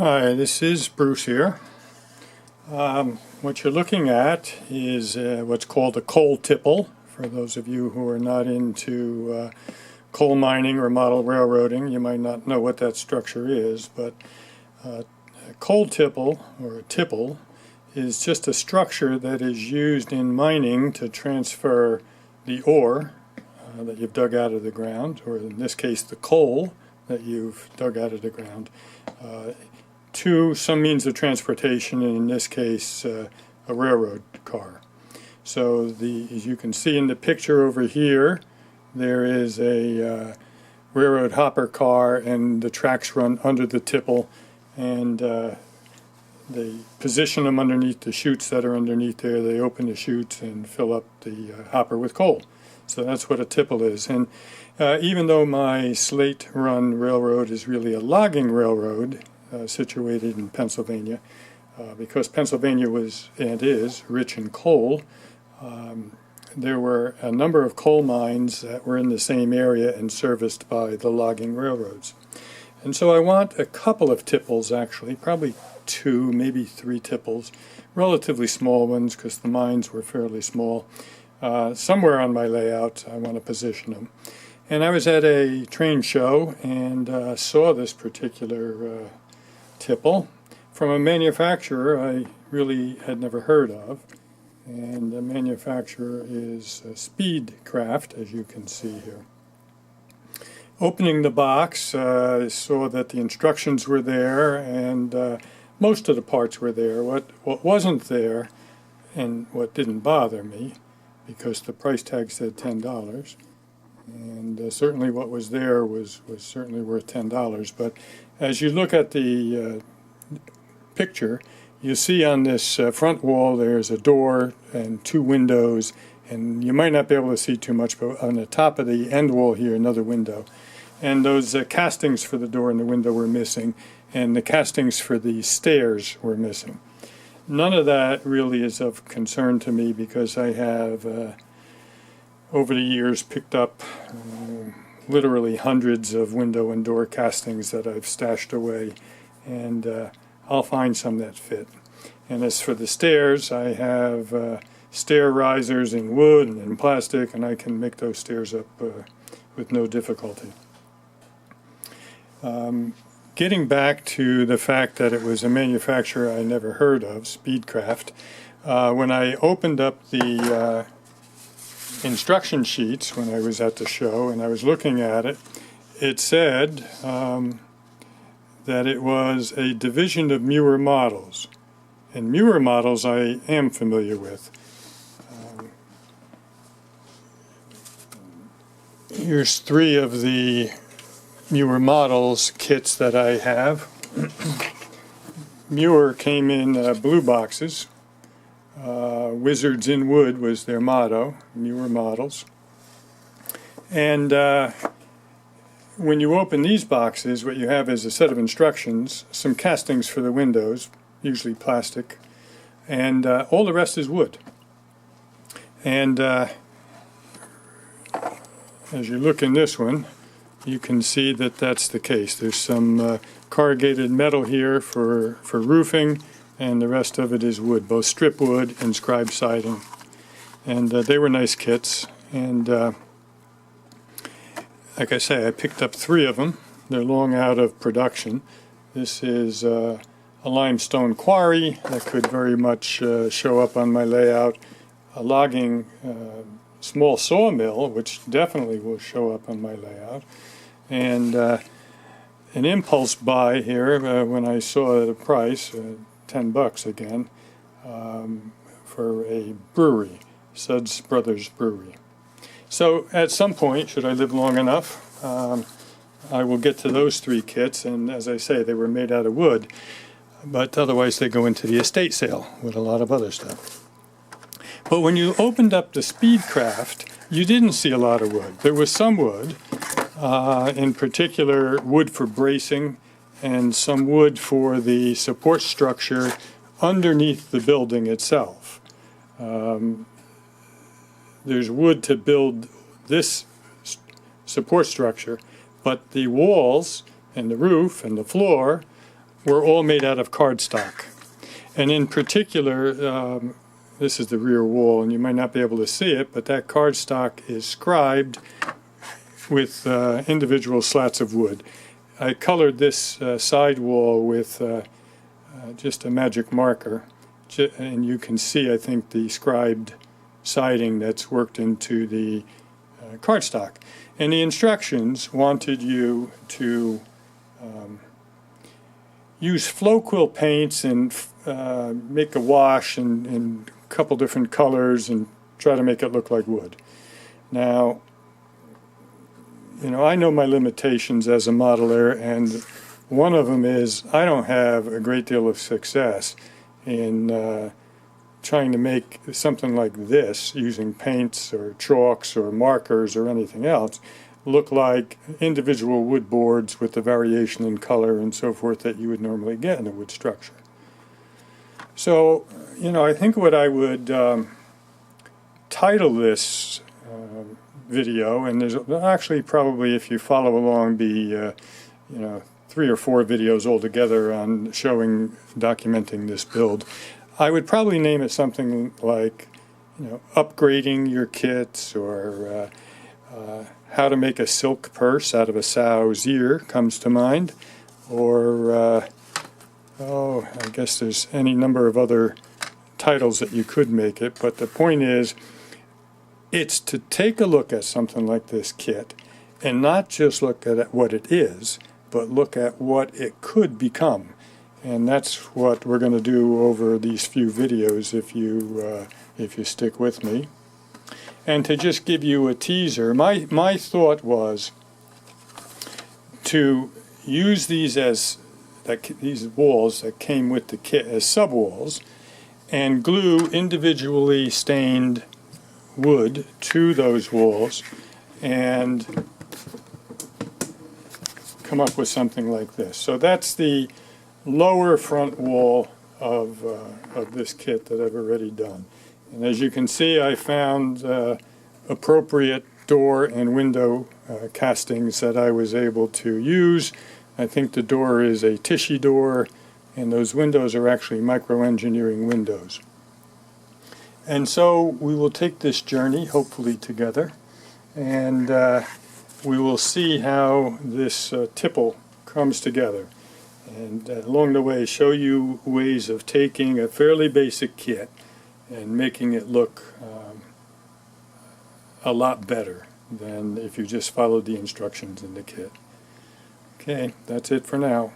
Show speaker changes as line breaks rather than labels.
Hi, this is Bruce here. What you're looking at is what's called a coal tipple. For those of you who are not into coal mining or model railroading, you might not know what that structure is, but a coal tipple, or a tipple, is just a structure that is used in mining to transfer the ore that you've dug out of the ground, or in this case the coal that you've dug out of the ground, to some means of transportation, and in this case a railroad car. So as you can see in the picture over here, there is a railroad hopper car, and the tracks run under the tipple, and they position them underneath the chutes that are underneath there. They open the chutes and fill up the hopper with coal. So that's what a tipple is. And even though my slate run railroad is really a logging railroad, situated in Pennsylvania, because Pennsylvania was and is rich in coal. There were a number of coal mines that were in the same area and serviced by the logging railroads. And so I want a couple of tipples, actually, probably two, maybe three tipples, relatively small ones because the mines were fairly small. Somewhere on my layout I want to position them. And I was at a train show and saw this particular tipple from a manufacturer I really had never heard of, and the manufacturer is Speedcraft, as you can see here. Opening the box, I saw that the instructions were there, and most of the parts were there. What wasn't there, and what didn't bother me, because the price tag said $10, and certainly what was there was certainly worth $10. But as you look at the picture, you see on this front wall there's a door and two windows, and you might not be able to see too much, but on the top of the end wall here, another window. And those castings for the door and the window were missing, and the castings for the stairs were missing. None of that really is of concern to me, because I have over the years picked up literally hundreds of window and door castings that I've stashed away, and I'll find some that fit. And as for the stairs, I have stair risers in wood and in plastic, and I can make those stairs up with no difficulty. Getting back to the fact that it was a manufacturer I never heard of, Speedcraft, when I opened up the instruction sheets when I was at the show and I was looking at it, it said that it was a division of Muir Models. And Muir Models I am familiar with. Here's three of the Muir Models kits that I have. Muir came in blue boxes. Wizards in Wood was their motto, Muir Models. And when you open these boxes, what you have is a set of instructions, some castings for the windows, usually plastic, and all the rest is wood. And as you look in this one, you can see that that's the case. There's some corrugated metal here for roofing, and the rest of it is wood, both strip wood and scribe siding. And they were nice kits, and like I say, I picked up three of them. They're long out of production. This is a limestone quarry that could very much show up on my layout, a logging small sawmill, which definitely will show up on my layout, and an impulse buy here when I saw the price, $10 again, for a brewery, Suds Brothers Brewery. So at some point, should I live long enough, I will get to those three kits, and as I say, they were made out of wood, but otherwise they go into the estate sale with a lot of other stuff. But when you opened up the Speedcraft, you didn't see a lot of wood. There was some wood, in particular wood for bracing, and some wood for the support structure underneath the building itself. There's wood to build this support structure, but the walls and the roof and the floor were all made out of cardstock. And in particular, this is the rear wall, and you might not be able to see it, but that cardstock is scribed with individual slats of wood. I colored this side wall with just a magic marker, and you can see, I think, the scribed siding that's worked into the cardstock. And the instructions wanted you to use flow quill paints and make a wash in a couple different colors and try to make it look like wood. Now, I know my limitations as a modeler, and one of them is I don't have a great deal of success in trying to make something like this using paints or chalks or markers or anything else look like individual wood boards with the variation in color and so forth that you would normally get in a wood structure. So, I think what I would title this video, and there's actually probably, if you follow along, be 3 or 4 videos altogether on documenting this build. I would probably name it something like, upgrading your kits, or how to make a silk purse out of a sow's ear comes to mind, or I guess there's any number of other titles that you could make it, but the point is, it's to take a look at something like this kit and not just look at what it is, but look at what it could become. And that's what we're going to do over these few videos if you stick with me. And to just give you a teaser, my thought was to use these these walls that came with the kit as subwalls and glue individually stained wood to those walls and come up with something like this. So that's the lower front wall of this kit that I've already done. And as you can see, I found appropriate door and window castings that I was able to use. I think the door is a tissue door, and those windows are actually micro-engineering windows. And so we will take this journey, hopefully together, and we will see how this tipple comes together. And along the way, show you ways of taking a fairly basic kit and making it look a lot better than if you just followed the instructions in the kit. Okay, that's it for now.